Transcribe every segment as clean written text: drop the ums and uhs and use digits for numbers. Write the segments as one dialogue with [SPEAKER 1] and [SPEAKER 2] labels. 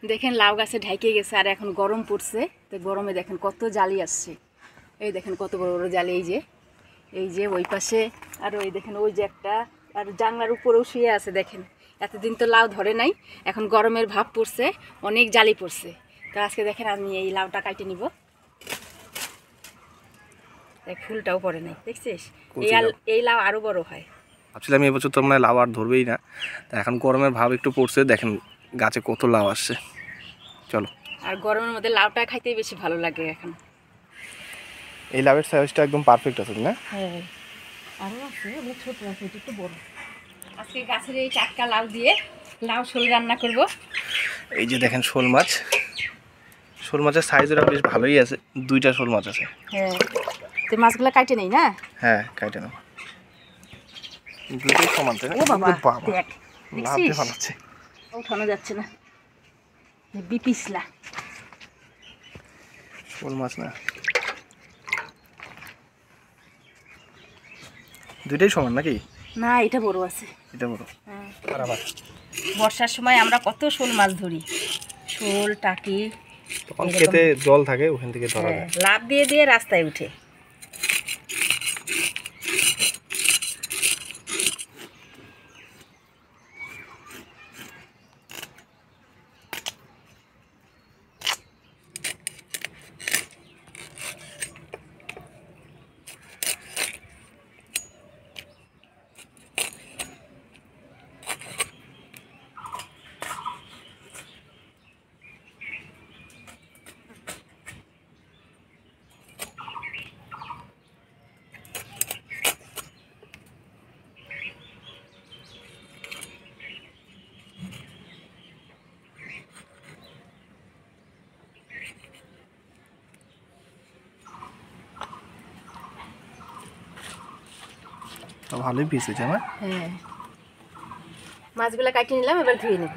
[SPEAKER 1] দেখেন লাউ গাছে ঢাইকে গেছে আর এখন গরম পড়ছে, তো গরমে দেখেন কত জালি আসছে। এই দেখেন কত বড় বড় জালি, এই যে ওই পাশে, আর ওই দেখেন ওই যে একটা, আর জানলার উপরেও শুয়ে আছে। দেখেন এতদিন তো লাউ ধরে নাই, এখন গরমের ভাব পড়ছে, অনেক জালি পড়ছে। তো আজকে দেখেন আমি এই লাউটা কাটে নিব। দেখ ফুলটাও পড়ে নাই, দেখছিস? এই লাউ আরো বড় হয়।
[SPEAKER 2] ভাবছিলাম এবছর তো মানে লাউ আর ধরবেই না, তা এখন গরমের ভাব একটু পড়ছে, দেখেন গাছে কত লাউ আসছে। চলো,
[SPEAKER 1] আর গরমের মধ্যে লাউটা খাইতেই বেশি ভালো লাগে এখন।
[SPEAKER 2] এই লাউয়ের সাইজটা একদম পারফেক্ট আছে না?
[SPEAKER 1] হ্যাঁ, আরও আছে, অনেক ছোট আছে, এটা একটু বড়। আজকে গাছের এই টাটকা লাউ দিয়ে লাউ শোল রান্না করব।
[SPEAKER 2] এই যে দেখেন শোল মাছ, শোল মাছের সাইজটা বেশ ভালোই আছে, 2টা শোল মাছ আছে।
[SPEAKER 1] হ্যাঁ, তো মাছগুলো কাটে নেই না?
[SPEAKER 2] হ্যাঁ, কাটে নাও, দুটোই সমান।
[SPEAKER 1] ও বাবা, দেখ
[SPEAKER 2] লাভ দিয়ে
[SPEAKER 1] দেখছিস?
[SPEAKER 2] বানাচ্ছে,
[SPEAKER 1] উঠানো যাচ্ছে না, বিপিসলা
[SPEAKER 2] শোল মাছ না, দুইটাই সমান নাকি?
[SPEAKER 1] না, এটা বড় আছে,
[SPEAKER 2] এটা বড়।
[SPEAKER 1] হ্যাঁ।
[SPEAKER 2] আর আবার
[SPEAKER 1] বর্ষার সময় আমরা কত শোল মাছ ধরি, শোল টাকি,
[SPEAKER 2] তখন খেতে জল থাকে, ওখান থেকে ধরা যায়।
[SPEAKER 1] লাভ দিয়ে দিয়ে রাস্তায় উঠে।
[SPEAKER 2] ভালোই পিস হয়েছে আমার।
[SPEAKER 1] হ্যাঁ, মাছগুলো কাটিয়ে নিলাম, এবার ধুয়ে নেব।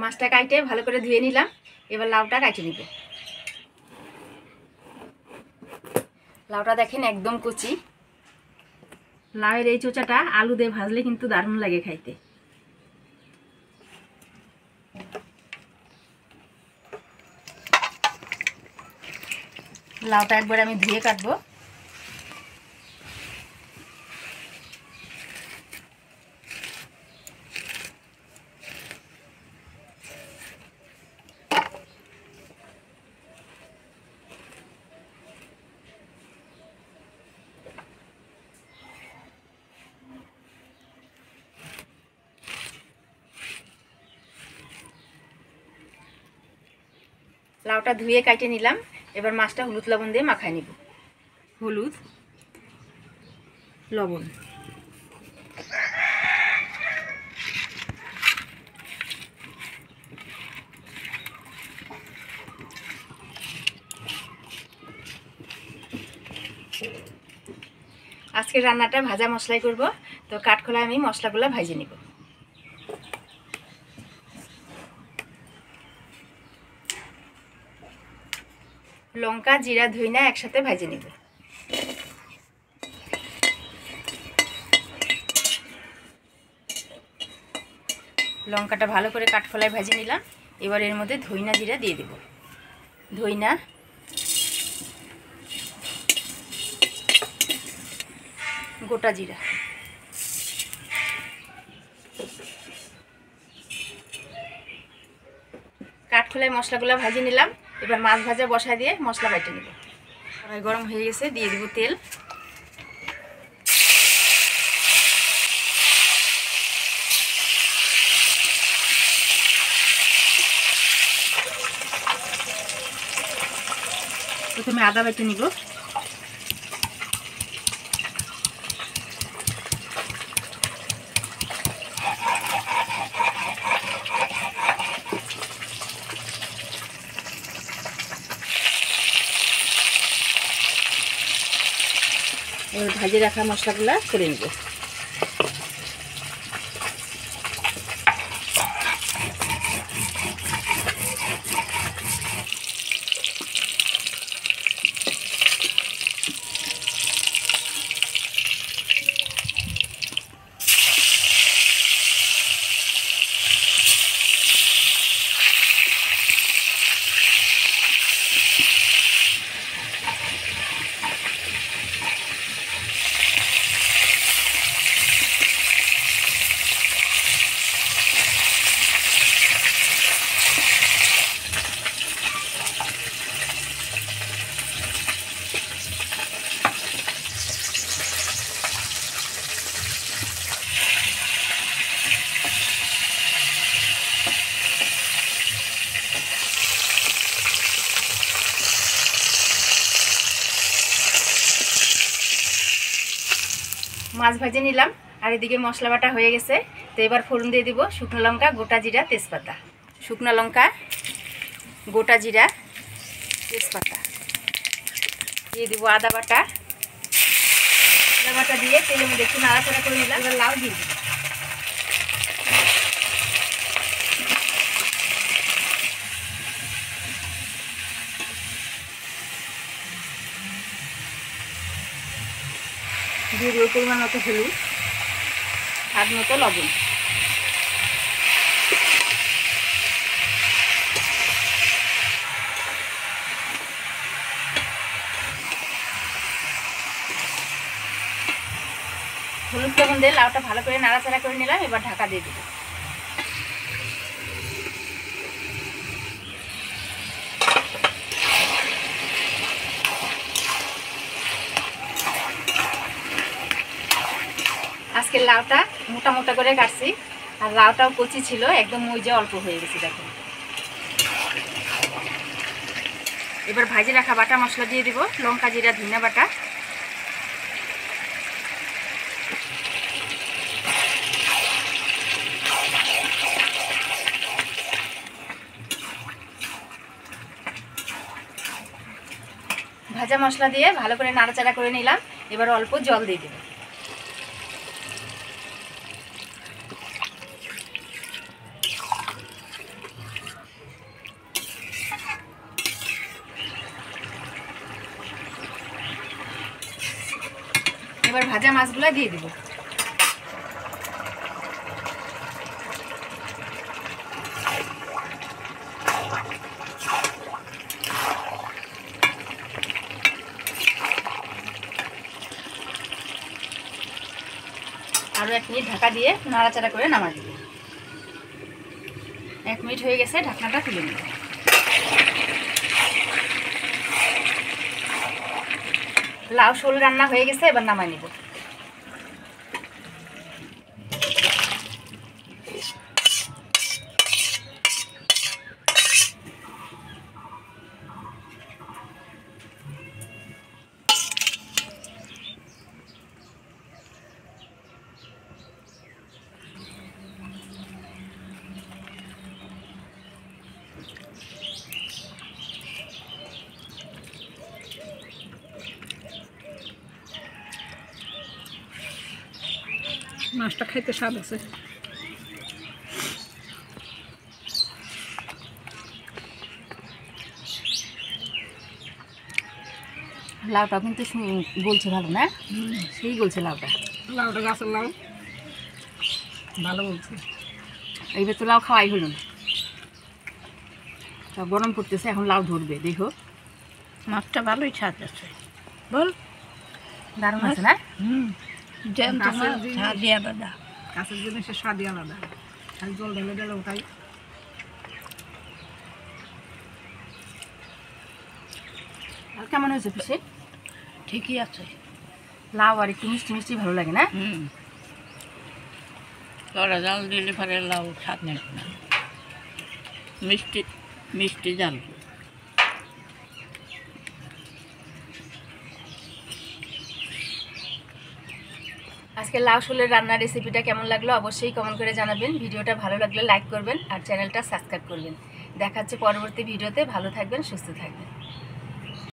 [SPEAKER 1] মাছটা কাটে ভালো করে ধুয়ে নিলাম, এবার লাউটা কাটে নিব। লাউটা দেখেন একদম কচি। লাউয়ের এই চোচাটা আলু দিয়ে ভাজলে কিন্তু দারুণ লাগে খাইতে। লাউটা একবার আমি ধুয়ে কাটবো। লাউটা ধুয়ে কাটে নিলাম, এবার মাছটা হলুদ লবণ দিয়ে মাখায় নিব। হলুদ লবণ, আজকে রান্নাটা ভাজা মশলাই করব, তো কাঠখোলায় আমি মশলাগুলো ভাজে নিব। লঙ্কা জিরা ধইনা একসাথে ভাজে নিব। লঙ্কাটা ভালো করে কাঠখোলায় ভাজে নিলাম, এবার এর মধ্যে ধইনা জিরা দিয়ে দেব। ধইনা, গোটা জিরা, কাঠখোলায় মশলাগুলো ভাজে নিলাম, এবার মাছ ভাজা বসায় দিয়ে মশলা বেটে নেব। কড়াই গরম হয়ে গেছে, দিয়ে দেব তেল। প্রথমে আদা বেটে নিব। এবার ভাজে রাখা মশলাগুলো করে নেব। মাছ ভেজে নিলাম আর এদিকে মশলা বাটা হয়ে গেছে। তো এবার ফোড়ন দিয়ে দিব শুকনো লঙ্কা, গোটা জিরা, তেজপাতা। শুকনো লঙ্কা, গোটা জিরা, তেজপাতা দিয়ে দিব। আদা বাটা দিয়ে তেলের মধ্যে একটু নাড়াচাড়া করে নিলাম। এবার লাউ দিয়ে দিব। দিয়ে দিব পরিমাণ মতো হলুদ, স্বাদ মতো লবণ। হলুদ লবণ দিয়ে লাউটা ভালো করে নাড়াচাড়া করে নিলাম। এবার ঢাকা দিয়ে দেবো। আজকে লাউটা মোটা মোটা করে কাটছি আর লাউটাও কচি ছিল, একদম মইজা অল্প হয়ে গেছে দেখুন। এবার ভাজি রাখা বাটা মশলা দিয়ে দিব। লঙ্কা, জিরা, ধনিয়া বাটা, ভাজা মশলা দিয়ে ভালো করে নাড়াচাড়া করে নিলাম। এবার অল্প জল দিয়ে দেব। এবার ভাজা মাছগুলো দিয়ে দিব। আরও 1 মিনিট ঢাকা দিয়ে নাড়াচাড়া করে নামা দিব। 1 মিনিট হয়ে গেছে, ঢাকনাটা তুলে নেব। লাউ শোল রান্না হয়ে গেছে, এবার নামাই নেব।
[SPEAKER 3] মাছটা খাইতে স্বাদ আছে।
[SPEAKER 1] লাউটা কিন্তু গলছে ভালো না? সেই গলছে লাউটা।
[SPEAKER 3] লাউটা গাছের লাউ, ভালো বলছে।
[SPEAKER 1] এইবার তো লাউ খাওয়াই হলো না। তা গরম পড়তেছে, এখন লাউ ধরবে, দেখো।
[SPEAKER 3] মাছটা ভালোই স্বাদ আছে, বল।
[SPEAKER 1] দারুণ আছে না?
[SPEAKER 3] স্বাদই আলাদা, গাছের জিনিসের স্বাদই আলাদা। খালি জল ঢেলে ঢেলে ওটাই।
[SPEAKER 1] আর কেমন হয়েছে পিসে?
[SPEAKER 3] ঠিকই আছে।
[SPEAKER 1] লাউ আর একটু মিষ্টি মিষ্টি ভালো লাগে না?
[SPEAKER 3] কড়া জাল দিলে পরে লাউ স্বাদ নেই না, মিষ্টি মিষ্টি জাল।
[SPEAKER 1] আজকে লাউ শোলের রান্নার রেসিপিটা কেমন লাগলো অবশ্যই কমেন্ট করে জানাবেন। ভিডিওটা ভালো লাগলে লাইক করবেন আর চ্যানেলটা সাবস্ক্রাইব করবেন। দেখা হচ্ছে পরবর্তী ভিডিওতে। ভালো থাকবেন, সুস্থ থাকবেন।